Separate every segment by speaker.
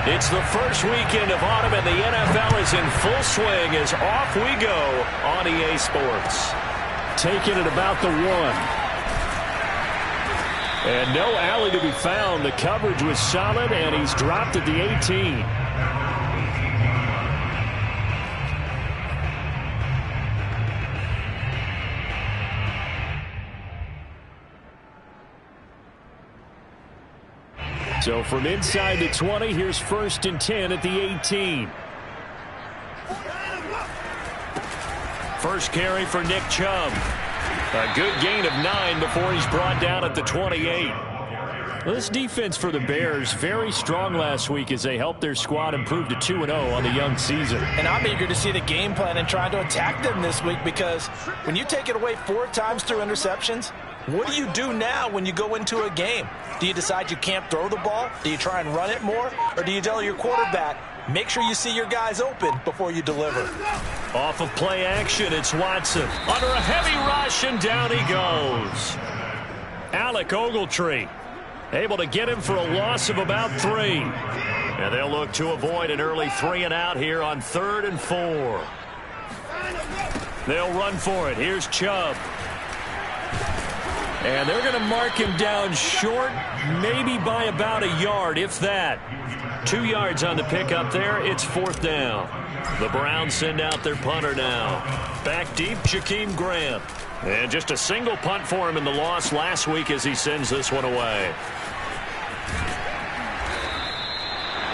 Speaker 1: It's the first weekend of autumn, and the NFL is in full swing as off we go on EA Sports. Taking it about the 1. And no alley to be found. The coverage was solid, and he's dropped at the 18. So from inside the 20, here's 1st and 10 at the 18. First carry for Nick Chubb. A good gain of 9 before he's brought down at the 28. Well, this defense for the Bears, very strong last week as they helped their squad improve to 2-0 on the young season.
Speaker 2: And I'm eager to see the game plan and trying to attack them this week, because when you take it away 4 times through interceptions, what do you do now when you go into a game? Do you decide you can't throw the ball? Do you try and run it more? Or do you tell your quarterback, make sure you see your guys open before you deliver?
Speaker 1: Off of play action, it's Watson. Under a heavy rush, and down he goes. Alec Ogletree able to get him for a loss of about 3. And they'll look to avoid an early 3 and out here on 3rd and 4. They'll run for it. Here's Chubb. And they're going to mark him down short, maybe by about a yard, if that. 2 yards on the pickup there. It's 4th down. The Browns send out their punter now. Back deep, Jakeem Grant. And just a single punt for him in the loss last week as he sends this one away.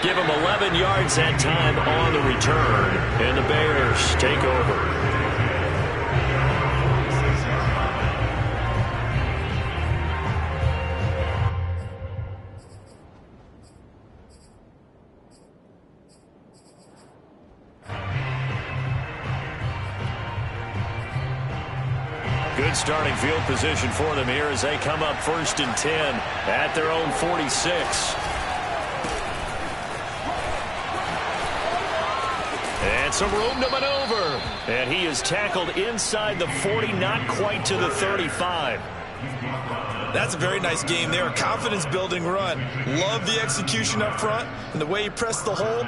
Speaker 1: Give him 11 yards that time on the return. And the Bears take over. Good starting field position for them here as they come up 1st and 10 at their own 46. And some room to maneuver. And he is tackled inside the 40, not quite to the 35.
Speaker 3: That's a very nice game there. A confidence-building run. Love the execution up front and the way he pressed the hole.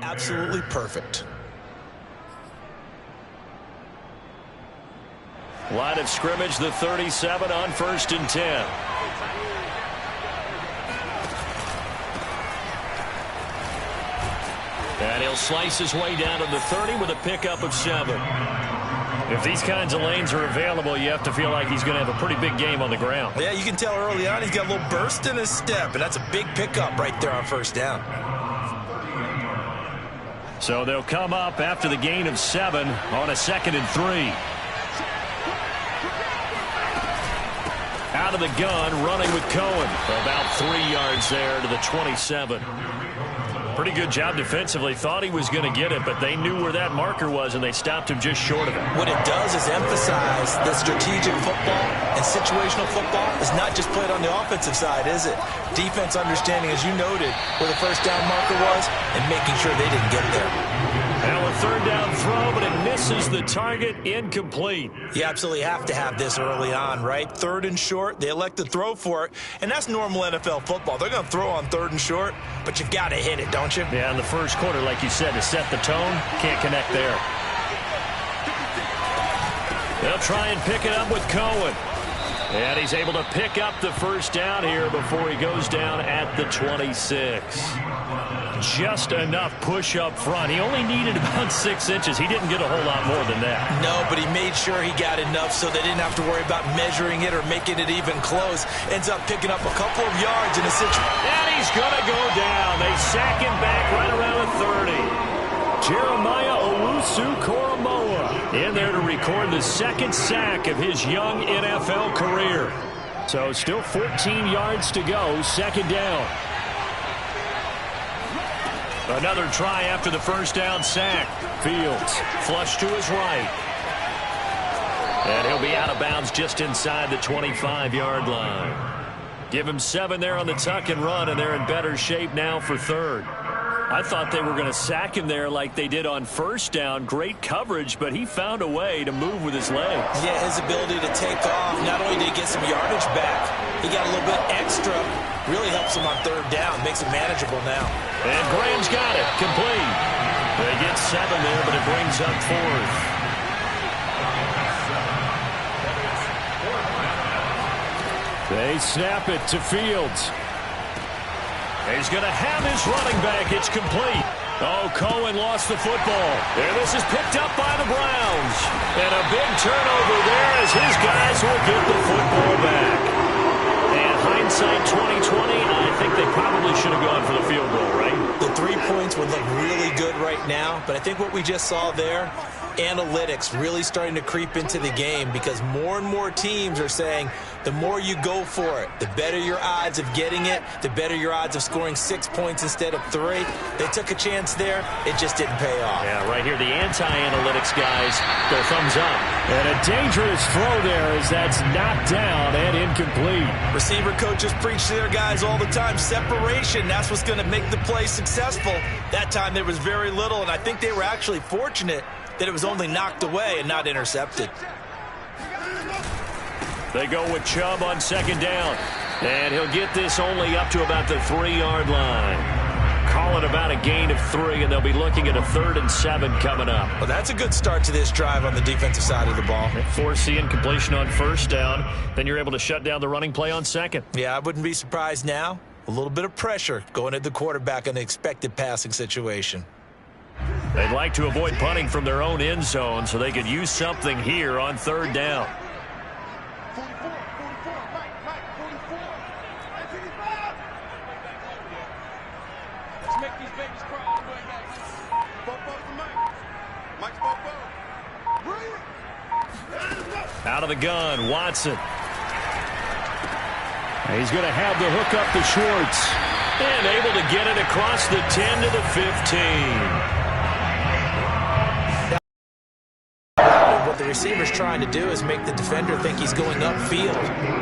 Speaker 3: Absolutely perfect.
Speaker 1: Line of scrimmage, the 37 on 1st and 10. And he'll slice his way down to the 30 with a pickup of 7. If these kinds of lanes are available, you have to feel like he's going to have a pretty big game on the ground.
Speaker 3: Yeah, you can tell early on he's got a little burst in his step, and that's a big pickup right there on 1st down.
Speaker 1: So they'll come up after the gain of 7 on a 2nd and 3. Out of the gun, running with Cohen. About 3 yards there to the 27. Pretty good job defensively. Thought he was going to get it, but they knew where that marker was, and they stopped him just short of it.
Speaker 2: What it does is emphasize that strategic football and situational football is not just played on the offensive side, is it? Defense understanding, as you noted, where the 1st down marker was and making sure they didn't get there.
Speaker 1: Now a 3rd down throw, but it misses the target. Incomplete.
Speaker 2: You absolutely have to have this early on, right? 3rd and short, they elect to throw for it, and that's normal NFL football. They're going to throw on 3rd and short, but you've got to hit it, don't you?
Speaker 1: Yeah, in the first quarter, like you said, to set the tone, can't connect there. They'll try and pick it up with Cohen. And he's able to pick up the first down here before he goes down at the 26. Just enough push up front. He only needed about 6 inches. He didn't get a whole lot more than that.
Speaker 2: No, but he made sure he got enough so they didn't have to worry about measuring it or making it even close. Ends up picking up a couple of yards in a situation.
Speaker 1: And he's going to go down. They sack him back right around the 30. Jeremiah Owusu-Koramoah in there to record the second sack of his young NFL career. So still 14 yards to go, second down. Another try after the first down sack. Fields flush to his right. And he'll be out of bounds just inside the 25-yard line. Give him 7 there on the tuck and run, and they're in better shape now for third. I thought they were going to sack him there like they did on first down. Great coverage, but he found a way to move with his legs.
Speaker 2: Yeah, his ability to take off. Not only did he get some yardage back, he got a little bit extra. Really helps him on third down. Makes it manageable now.
Speaker 1: And Graham's got it. Complete. They get 7 there, but it brings up fourth. They snap it to Fields. He's going to have his running back. It's complete. Oh, Cohen lost the football. And this is picked up by the Browns. And a big turnover there as his guys will get the football back. And hindsight 2020, I think they probably should have gone for the field goal, right?
Speaker 2: The 3 points would look really good right now, but I think what we just saw there, analytics really starting to creep into the game because more and more teams are saying the more you go for it, the better your odds of getting it, the better your odds of scoring 6 points instead of 3. They took a chance there. It just didn't pay off.
Speaker 1: Yeah, right here, the anti-analytics guys go thumbs up. And a dangerous throw there as that's knocked down and incomplete.
Speaker 2: Receiver coaches preach to their guys all the time. Separation, that's what's going to make the play successful. That time there was very little, and I think they were actually fortunate that it was only knocked away and not intercepted.
Speaker 1: They go with Chubb on second down. And he'll get this only up to about the 3-yard line. Call it about a gain of 3, and they'll be looking at a 3rd and 7 coming up.
Speaker 2: Well, that's a good start to this drive on the defensive side of the ball.
Speaker 1: Force the incompletion on first down. Then you're able to shut down the running play on second.
Speaker 2: Yeah, I wouldn't be surprised now. A little bit of pressure going at the quarterback in the expected passing situation.
Speaker 1: They'd like to avoid punting from their own end zone so they could use something here on third down. Out of the gun, Watson. He's going to have the hook up to Schwartz. And able to get it across the 10 to the 15.
Speaker 2: What the receiver's trying to do is make the defender think he's going upfield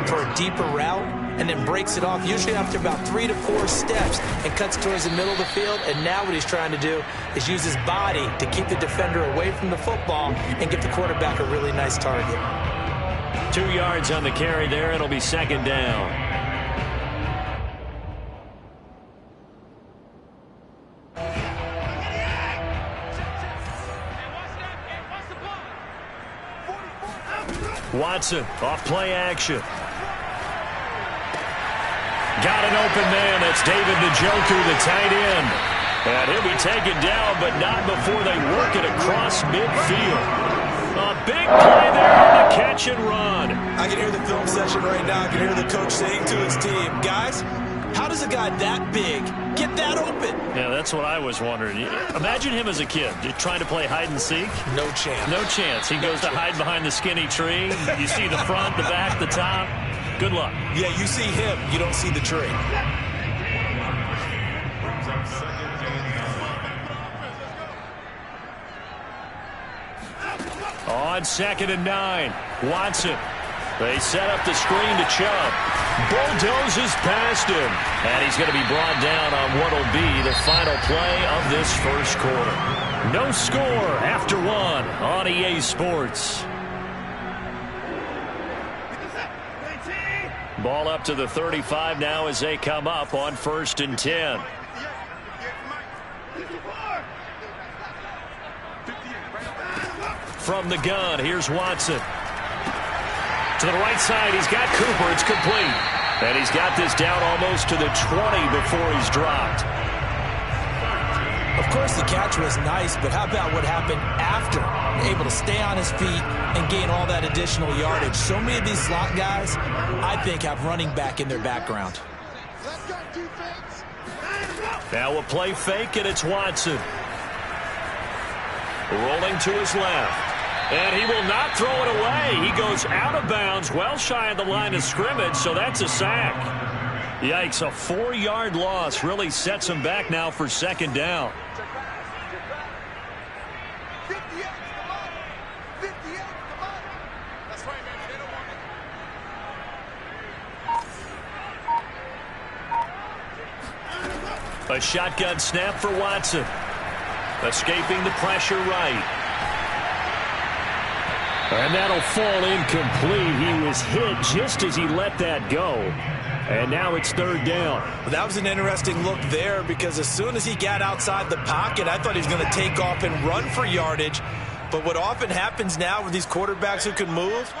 Speaker 2: for a deeper route and then breaks it off, usually after about 3 to 4 steps, and cuts towards the middle of the field. And now what he's trying to do is use his body to keep the defender away from the football and give the quarterback a really nice target.
Speaker 1: 2 yards on the carry there. It'll be second down. Watson off play action. Got an open man. That's David Njoku, the tight end. And he'll be taken down, but not before they work it across midfield. A big play there on the catch and run.
Speaker 2: I can hear the film session right now. I can hear the coach saying to his team, guys, how does a guy that big get that open?
Speaker 1: Yeah, that's what I was wondering. Imagine him as a kid trying to play hide and seek.
Speaker 2: No chance.
Speaker 1: No chance. He goes to hide behind the skinny tree. You see the front, the back, the top. Good luck.
Speaker 2: Yeah, you see him. You don't see the tree.
Speaker 1: On 2nd and 9, Watson. They set up the screen to Chubb. Bulldozes past him. And he's going to be brought down on what will be the final play of this first quarter. No score after 1 on EA Sports. Ball up to the 35 now as they come up on 1st and 10. From the gun, here's Watson. To the right side, he's got Cooper. It's complete. And he's got this down almost to the 20 before he's dropped.
Speaker 2: Of course, the catch was nice, but how about what happened after? Able to stay on his feet and gain all that additional yardage. So many of these slot guys, I think, have running back in their background.
Speaker 1: Now a play fake, and it's Watson. Rolling to his left. And he will not throw it away. He goes out of bounds, well shy of the line of scrimmage, so that's a sack. Yikes, a 4-yard loss really sets him back now for second down. A shotgun snap for Watson. Escaping the pressure right. And that'll fall incomplete. He was hit just as he let that go. And now it's third down.
Speaker 2: Well, that was an interesting look there because as soon as he got outside the pocket, I thought he was going to take off and run for yardage. But what often happens now with these quarterbacks who can move,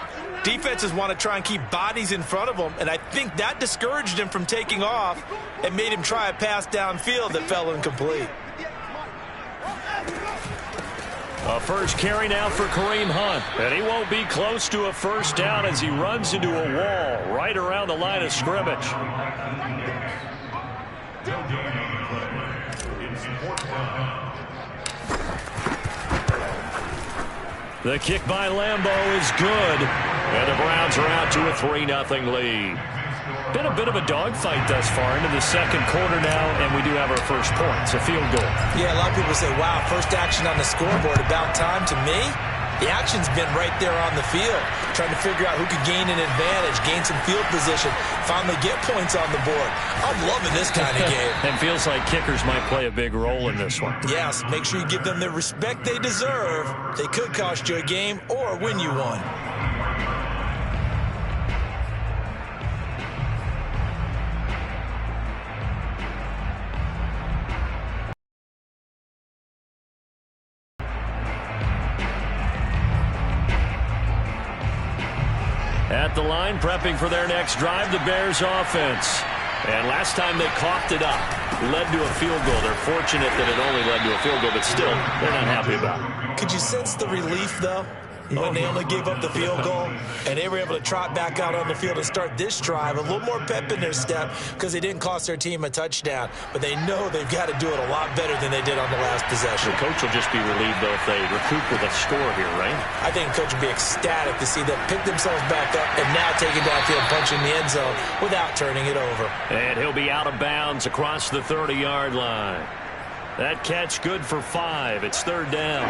Speaker 2: defenses want to try and keep bodies in front of them, and I think that discouraged him from taking off and made him try a pass downfield that fell incomplete.
Speaker 1: A first carry now for Kareem Hunt. And he won't be close to a first down as he runs into a wall right around the line of scrimmage. The kick by Lambeau is good. And the Browns are out to a 3-0 lead. Been a bit of a dogfight thus far into the second quarter now, and we do have our first points, a field goal.
Speaker 2: Yeah, a lot of people say, wow, first action on the scoreboard, about time. To me, the action's been right there on the field, trying to figure out who could gain an advantage, gain some field position, finally get points on the board. I'm loving this kind of game.
Speaker 1: And feels like kickers might play a big role in this one.
Speaker 2: Yes, make sure you give them the respect they deserve. They could cost you a game or win you one.
Speaker 1: At the line, prepping for their next drive, the Bears offense. And last time they coughed it up, led to a field goal. They're fortunate that it only led to a field goal, but still, they're not happy about it.
Speaker 2: Could you sense the relief, though, when they only gave up the field goal and they were able to trot back out on the field and start this drive? A little more pep in their step because they didn't cost their team a touchdown, but they know they've got to do it a lot better than they did on the last possession.
Speaker 1: The coach will just be relieved, though, if they recoup with a score here, right?
Speaker 2: I think the coach will be ecstatic to see them pick themselves back up and now take it downfield, punching the end zone without turning it over.
Speaker 1: And he'll be out of bounds across the 30-yard line. That catch good for 5. It's third down.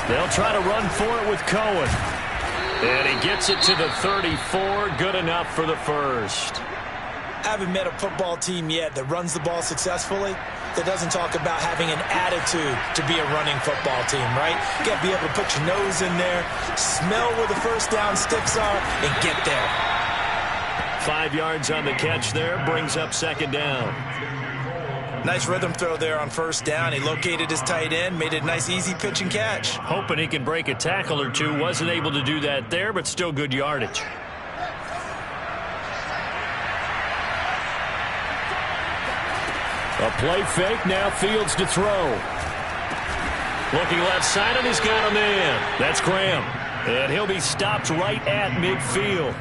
Speaker 1: They'll try to run for it with Cohen. And he gets it to the 34. Good enough for the first.
Speaker 2: I haven't met a football team yet that runs the ball successfully that doesn't talk about having an attitude to be a running football team, right? You got to be able to put your nose in there, smell where the first down sticks are, and get there.
Speaker 1: 5 yards on the catch there, brings up second down.
Speaker 2: Nice rhythm throw there on first down. He located his tight end, made it a nice easy pitch and catch.
Speaker 1: Hoping he can break a tackle or two. Wasn't able to do that there, but still good yardage. A play fake, now Fields to throw. Looking left side, and he's got him in. That's Graham. And he'll be stopped right at midfield.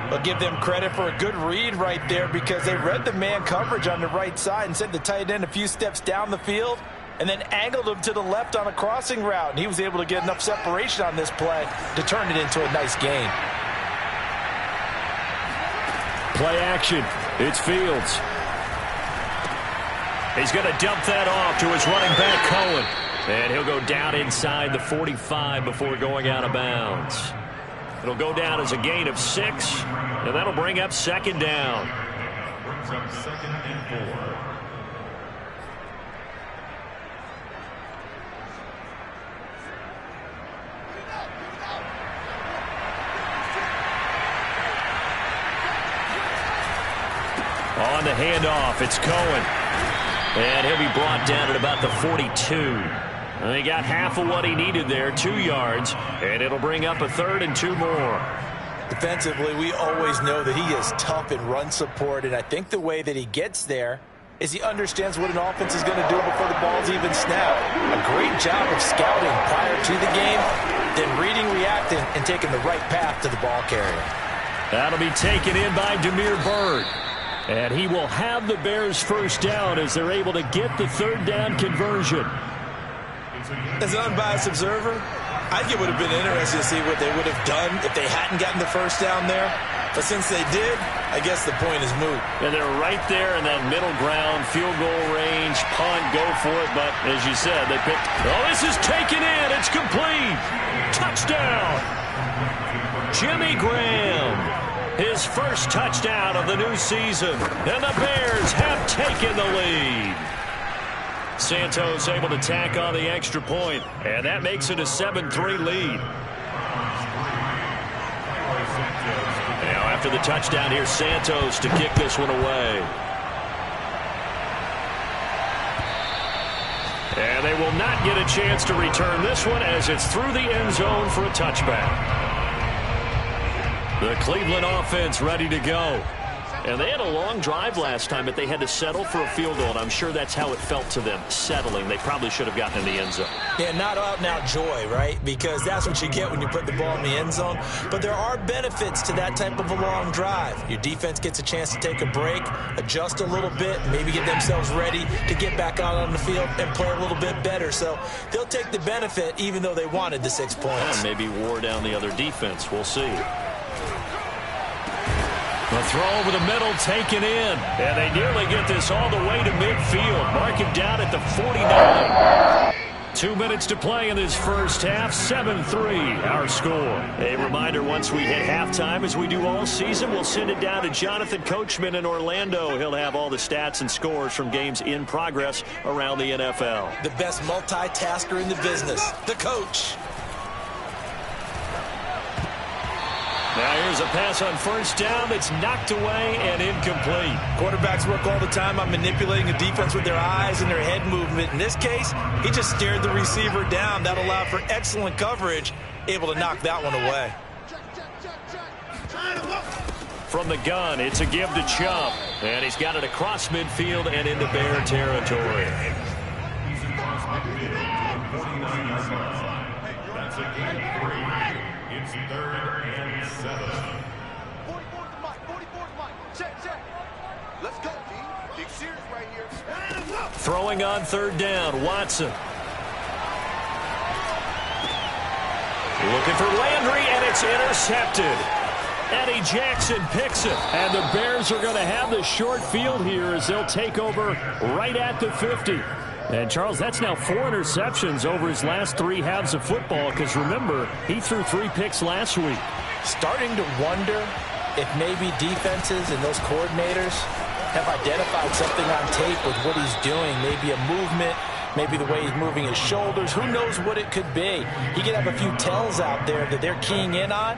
Speaker 2: I'll give them credit for a good read right there because they read the man coverage on the right side and sent the tight end a few steps down the field and then angled him to the left on a crossing route. And he was able to get enough separation on this play to turn it into a nice gain.
Speaker 1: Play action. It's Fields. He's going to dump that off to his running back, Cohen. And he'll go down inside the 45 before going out of bounds. It'll go down as a gain of 6, and that'll bring up second down. Brings up second and 4. On the handoff, it's Cohen. And he'll be brought down at about the 42. And he got half of what he needed there, 2 yards, and it'll bring up a 3rd and 2 more.
Speaker 2: Defensively, we always know that he is tough in run support, and I think the way that he gets there is he understands what an offense is going to do before the ball's even snapped. A great job of scouting prior to the game, then reading, reacting, and taking the right path to the ball carrier.
Speaker 1: That'll be taken in by Damiere Byrd. And he will have the Bears first down as they're able to get the 3rd down conversion.
Speaker 3: As an unbiased observer, I think it would have been interesting to see what they would have done if they hadn't gotten the first down there. But since they did, I guess the point is moot.
Speaker 1: And they're right there in that middle ground, field goal range, punt, go for it. But as you said, they picked. Oh, this is taken in. It's complete. Touchdown. Jimmy Graham. His first touchdown of the new season. And the Bears have taken the lead. Santos able to tack on the extra point, and that makes it a 7-3 lead. Now after the touchdown, here's Santos to kick this one away. And they will not get a chance to return this one as it's through the end zone for a touchback. The Cleveland offense ready to go. And they had a long drive last time, but they had to settle for a field goal, and I'm sure that's how it felt to them, settling. They probably should have gotten in the end zone.
Speaker 2: Yeah, not out-and-out joy, right? Because that's what you get when you put the ball in the end zone. But there are benefits to that type of a long drive. Your defense gets a chance to take a break, adjust a little bit, maybe get themselves ready to get back out on the field and play a little bit better. So they'll take the benefit even though they wanted the 6 points.
Speaker 1: And maybe wore down the other defense. We'll see. The throw over the middle taken in. And they nearly get this all the way to midfield. Mark him down at the 49. 2 minutes to play in this first half. 7-3 our score. A reminder, once we hit halftime, as we do all season, we'll send it down to Jonathan Coachman in Orlando. He'll have all the stats and scores from games in progress around the NFL.
Speaker 2: The best multitasker in the business, the coach.
Speaker 1: Now here's a pass on first down that's knocked away and incomplete.
Speaker 3: Quarterbacks work all the time on manipulating a defense with their eyes and their head movement. In this case, he just stared the receiver down. That allowed for excellent coverage, able to knock that one away.
Speaker 1: From the gun, it's a give to Chubb. And he's got it across midfield and into Bear territory.
Speaker 4: That's a gain of 3. It's 3rd and 7.
Speaker 5: 44's Mike. 44's Mike. Check. Let's go, D. Big series right here.
Speaker 1: Throwing on 3rd down, Watson. Looking for Landry, and it's intercepted. Eddie Jackson picks it. And the Bears are going to have the short field here as they'll take over right at the 50. And, Charles, that's now 4 interceptions over his last 3 halves of football because, remember, he threw 3 picks last week.
Speaker 2: Starting to wonder if maybe defenses and those coordinators have identified something on tape with what he's doing. Maybe a movement, maybe the way he's moving his shoulders. Who knows what it could be? He could have a few tells out there that they're keying in on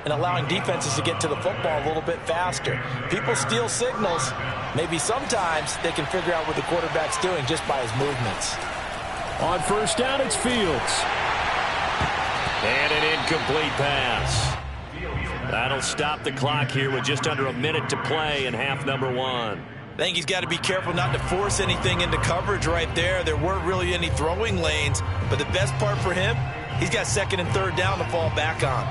Speaker 2: and allowing defenses to get to the football a little bit faster. People steal signals. Maybe sometimes they can figure out what the quarterback's doing just by his movements.
Speaker 1: On first down, it's Fields. And an incomplete pass. That'll stop the clock here with just under a minute to play in half number 1.
Speaker 3: I think he's got to be careful not to force anything into coverage right there. There weren't really any throwing lanes, but the best part for him, he's got 2nd and 3rd down to fall back on.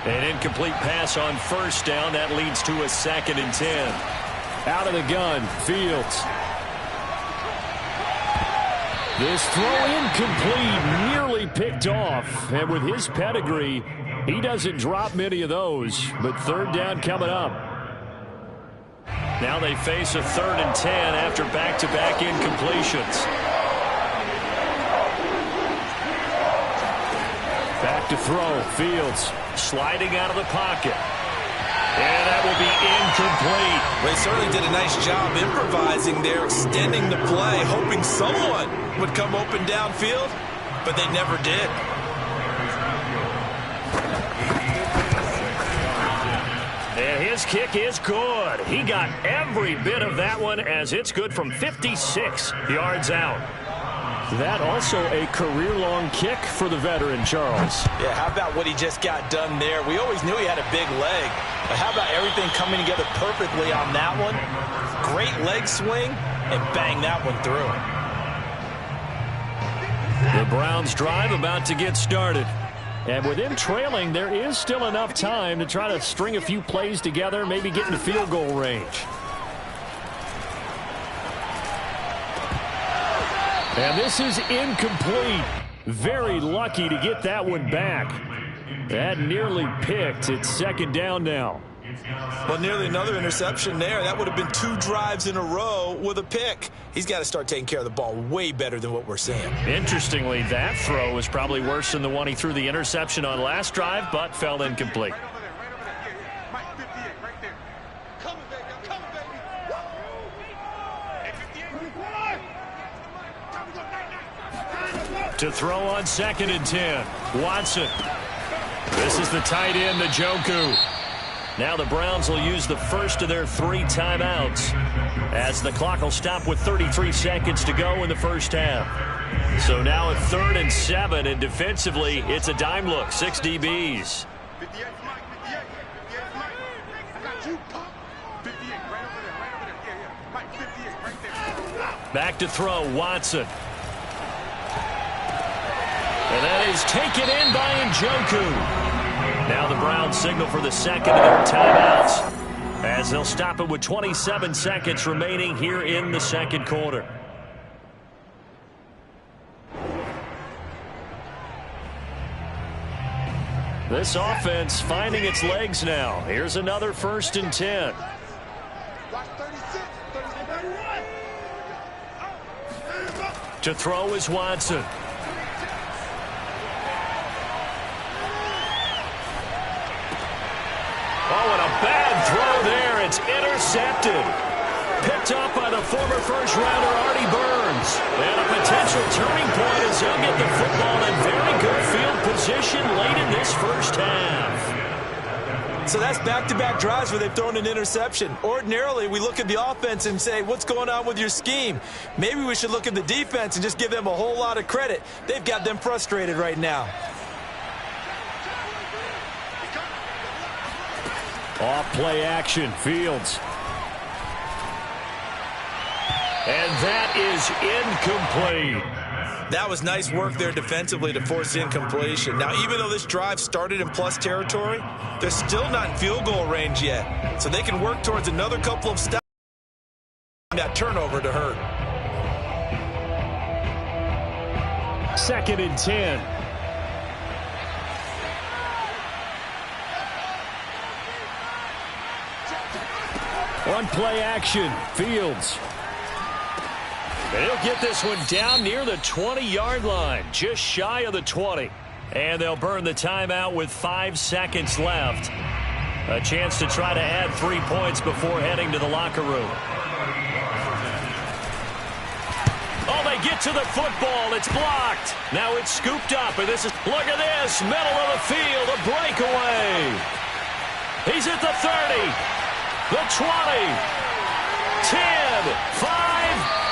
Speaker 1: An incomplete pass on first down. That leads to a 2nd and 10. Out of the gun, Fields. This throw incomplete, nearly picked off. And with his pedigree, he doesn't drop many of those. But 3rd down coming up. Now they face a 3rd and 10 after back-to-back incompletions. Back to throw, Fields sliding out of the pocket. And that will be incomplete.
Speaker 3: They certainly did a nice job improvising there, extending the play, hoping someone would come open downfield, but they never did.
Speaker 1: And his kick is good. He got every bit of that one as it's good from 56 yards out. That also a career-long kick for the veteran, Charles.
Speaker 2: Yeah, how about what he just got done there? We always knew he had a big leg, but how about everything coming together perfectly on that one? Great leg swing, and bang that one through.
Speaker 1: The Browns drive about to get started. And with him trailing, there is still enough time to try to string a few plays together, maybe get into field goal range. And this is incomplete. Very lucky to get that one back. That nearly picked. It's second down now.
Speaker 3: Well, nearly another interception there. That would have been 2 drives in a row with a pick. He's got to start taking care of the ball way better than what we're seeing.
Speaker 1: Interestingly, that throw was probably worse than the one he threw the interception on last drive, but fell incomplete. To throw on 2nd and 10. Watson. This is the tight end, Njoku. Now the Browns will use the first of their 3 timeouts as the clock will stop with 33 seconds to go in the first half. So now at 3rd and 7, and defensively, it's a dime look. 6 DBs. Back to throw, Watson. And that is taken in by Njoku. Now the Browns signal for the second of their timeouts as they'll stop it with 27 seconds remaining here in the second quarter. This offense finding its legs now. Here's another 1st and 10. To throw is Watson. Oh, and a bad throw there. It's intercepted. Picked up by the former first-rounder Artie Burns. And a potential turning point as he'll get the football in very good field position late in this first half.
Speaker 3: So that's back-to-back drives where they've thrown an interception. Ordinarily, we look at the offense and say, what's going on with your scheme? Maybe we should look at the defense and just give them a whole lot of credit. They've got them frustrated right now.
Speaker 1: Off play action, Fields. And that is incomplete.
Speaker 3: That was nice work there defensively to force incompletion. Now, even though this drive started in plus territory, they're still not in field goal range yet. So they can work towards another couple of stops. That turnover to hurt.
Speaker 1: 2nd and 10. On play action, Fields. And he'll get this one down near the 20-yard line, just shy of the 20. And they'll burn the timeout with 5 seconds left. A chance to try to add 3 points before heading to the locker room. Oh, they get to the football. It's blocked. Now it's scooped up, and this is, look at this, middle of the field, a breakaway. He's at the 30. The 20, 10, 5.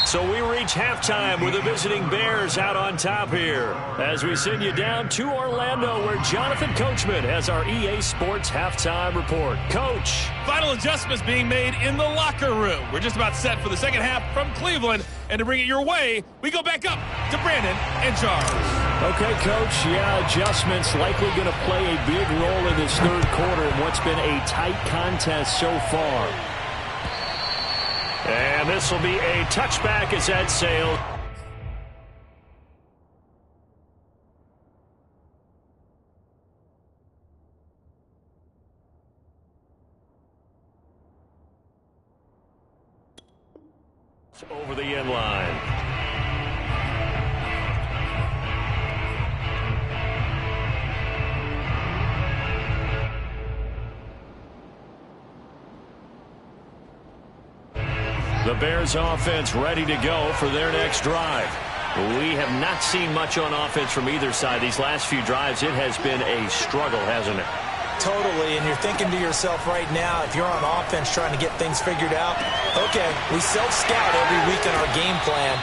Speaker 1: So we reach halftime with the visiting Bears out on top here as we send you down to Orlando where Jonathan Coachman has our EA Sports halftime report. Coach.
Speaker 6: Final adjustments being made in the locker room. We're just about set for the second half from Cleveland. And to bring it your way, we go back up to Brandon and Charles.
Speaker 1: Okay, Coach. Yeah, adjustments likely going to play a big role in this third quarter in what's been a tight contest so far. And this will be a touchback as that sails. Over the end line. The Bears offense ready to go for their next drive. We have not seen much on offense from either side. These last few drives, it has been a struggle, hasn't it?
Speaker 2: totally, and you're thinking to yourself right now, if you're on offense trying to get things figured out, okay, we self-scout every week in our game plan.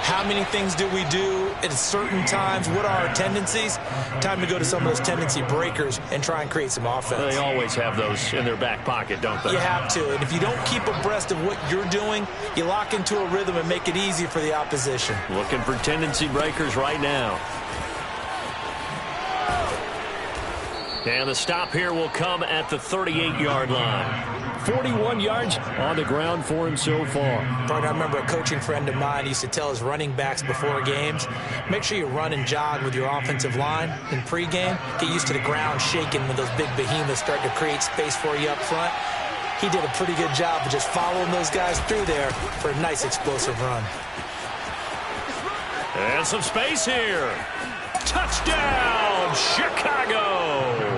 Speaker 2: How many things do we do at certain times? What are our tendencies? Time to go to some of those tendency breakers and try and create some offense.
Speaker 1: They always have those in their back pocket, don't they?
Speaker 2: You have to, and if you don't keep abreast of what you're doing, you lock into a rhythm and make it easy for the opposition.
Speaker 1: Looking for tendency breakers right now. And the stop here will come at the 38-yard line. 41 yards on the ground for him so far.
Speaker 2: I remember a coaching friend of mine used to tell his running backs before games, make sure you run and jog with your offensive line in pregame. Get used to the ground shaking when those big behemoths start to create space for you up front. He did a pretty good job of just following those guys through there for a nice explosive run.
Speaker 1: And some space here. Touchdown, Chicago!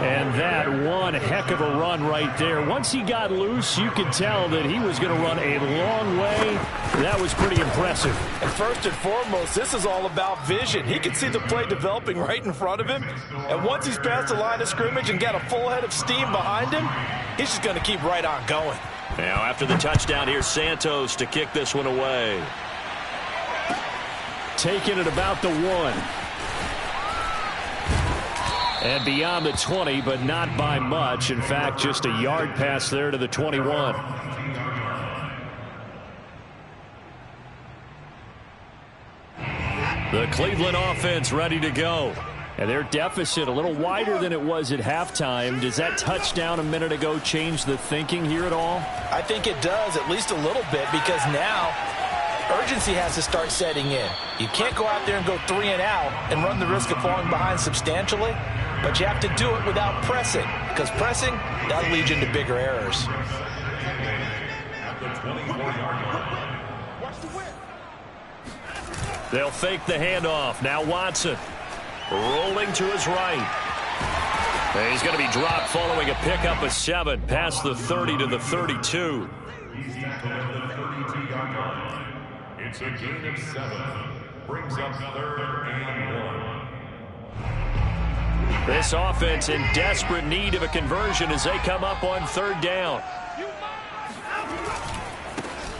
Speaker 1: And that one heck of a run right there. Once he got loose, you could tell that he was going to run a long way. That was pretty impressive.
Speaker 2: And first and foremost, this is all about vision. He can see the play developing right in front of him. And once he's past the line of scrimmage and got a full head of steam behind him, he's just going to keep right on going.
Speaker 1: Now after the touchdown, here's Santos to kick this one away. Taking it about the 1. And beyond the 20, but not by much. In fact, just a yard pass there to the 21. The Cleveland offense ready to go. And their deficit a little wider than it was at halftime. Does that touchdown a minute ago change the thinking here at all?
Speaker 2: I think it does, at least a little bit, because now urgency has to start setting in. You can't go out there and go 3 and out and run the risk of falling behind substantially. But you have to do it without pressing, because pressing, that'll lead you into bigger errors.
Speaker 4: At the 24-yard line.
Speaker 5: Watch the whip.
Speaker 1: They'll fake the handoff. Now Watson rolling to his right. And he's going to be dropped following a pickup of 7 past the 30 to the 32.
Speaker 4: He's tackled at the 32-yard line. It's a gain of 7. Brings up 3rd and 1.
Speaker 1: This offense in desperate need of a conversion as they come up on 3rd down.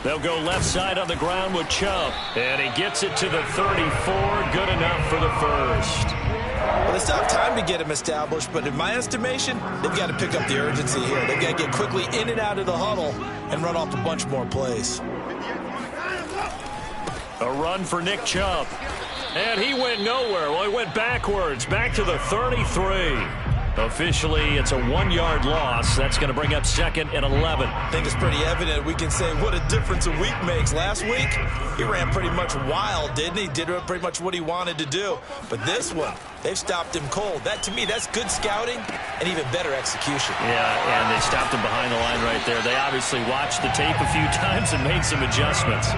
Speaker 1: They'll go left side on the ground with Chubb. And he gets it to the 34. Good enough for the first.
Speaker 2: Well, they still have time to get him established, but in my estimation, they've got to pick up the urgency here. They've got to get quickly in and out of the huddle and run off a bunch more plays.
Speaker 1: A run for Nick Chubb. And he went nowhere. Well, he went backwards, back to the 33. Officially, it's a 1-yard loss. That's going to bring up 2nd and 11.
Speaker 3: I think it's pretty evident. We can say what a difference a week makes. Last week, he ran pretty much wild, didn't he? Did pretty much what he wanted to do. But this one, they've stopped him cold. That, to me, that's good scouting and even better execution.
Speaker 1: Yeah, and they stopped him behind the line right there. They obviously watched the tape a few times and made some adjustments.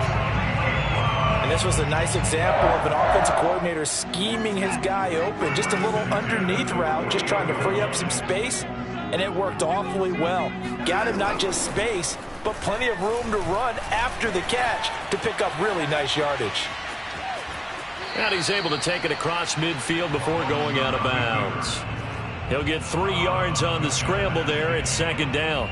Speaker 2: And this was a nice example of an offensive coordinator scheming his guy open. Just a little underneath route, just trying to free up some space, and it worked awfully well. Got him not just space, but plenty of room to run after the catch to pick up really nice yardage.
Speaker 1: And he's able to take it across midfield before going out of bounds. He'll get 3 yards on the scramble there at 2nd down.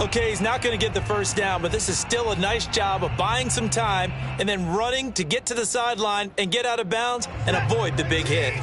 Speaker 2: Okay, he's not going to get the first down, but this is still a nice job of buying some time and then running to get to the sideline and get out of bounds and avoid the big hit.